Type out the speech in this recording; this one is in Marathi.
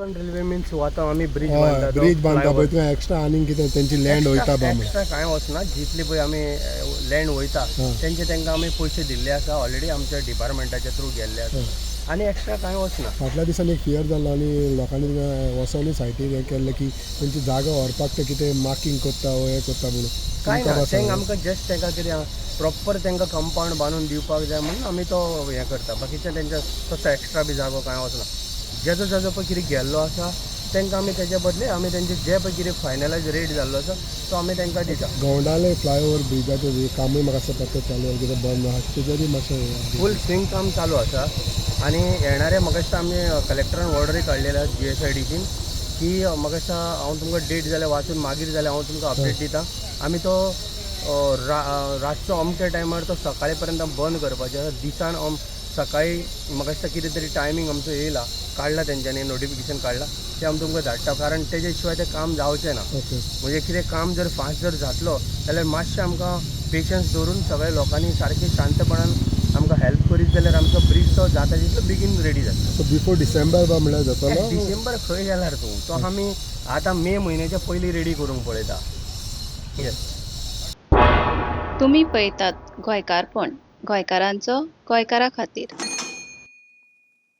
कोंकण रेल्वे मिन्स आतां आमी ब्रीज ब्रीज बांदता पळय थंय एक्स्ट्रा आनीक कितें तेंची लँड वयता बा एक्स्ट्रा कांय वचना जितली पळय आमी लँड वयता तेंकां आमी पयशे दिल्ले आसा ऑलरेडी आमच्या डिपार्टमेंटाच्या थ्रू गेल्ले आसा आनी एक्स्ट्रा कांय वचना. फाटल्या दिसांनी एक फियर जाल्लो आनी लोकांनी वचोनूय सायटीक हें केल्लें की तेंची जागा व्हरपाक ते कितें मार्कींग करता वो हें करता म्हणून कांय ना तेंक आमकां जस्ट तेका कितें प्रॉपर तेंकां कंपाउंड बांदून दिवपाक जाय म्हणून आमी तो हें करता. बाकीचें तेंच्या तसो एक्स्ट्रा बी जागो कांय वचना. जेजो जेजो पळय कितें गेल्लो आसा तेंकां आमी तेजे बदले आमी तेंचे जे पळय कितें फायनलायज रेट जाल्लो आसा तो आमी तेंकां दिता. गवंडाले फ्लायओव्हर ब्रिजाचें कामूय म्हाका दिसता पत्तो चालू कितें बंद आहा तेजेरूय मातशें फूल स्विंग काम चालू आसा आनी येणारे म्हाका दिसता आमी कलेक्टरान ऑर्डरी काडलेल्या GSIDCन की म्हाका दिसता हांव तुमकां डेट जाल्यार वाचून मागीर जाल्यार हांव तुमकां अपडेट दिता. आमी तो रातचो अमक्या टायमार तो सकाळी पर्यंत बंद करपाचें दिसान सकाळी म्हाका दिसता कितें तरी टायमींग आमचो येयला काडला तेंच्यांनी नोटिफिकेशन काडला तें आमी तुमकां धाडटा कारण तेजे शिवाय तें काम जावचें ना. म्हणजे कितें काम जर फास्ट जर जातलो जाल्यार मातशें आमकां पेशन्स दवरून सगळ्या लोकांनी सारकें शांतपणान आमकां हेल्प करीत जाल्यार आमचो ब्रीज तो जाता तितलो बेगीन रेडी जाता. सो बिफोर डिसेंबर बा म्हणल्यार जातलो. डिसेंबर खंय गेल्यार तूं तो आमी आतां मे म्हयन्याच्या पयलीं रेडी करूंक पळयता. येस. तुम्ही पळयतात गोंयकारपण गोंयकारांचो गोंयकारा खातीर.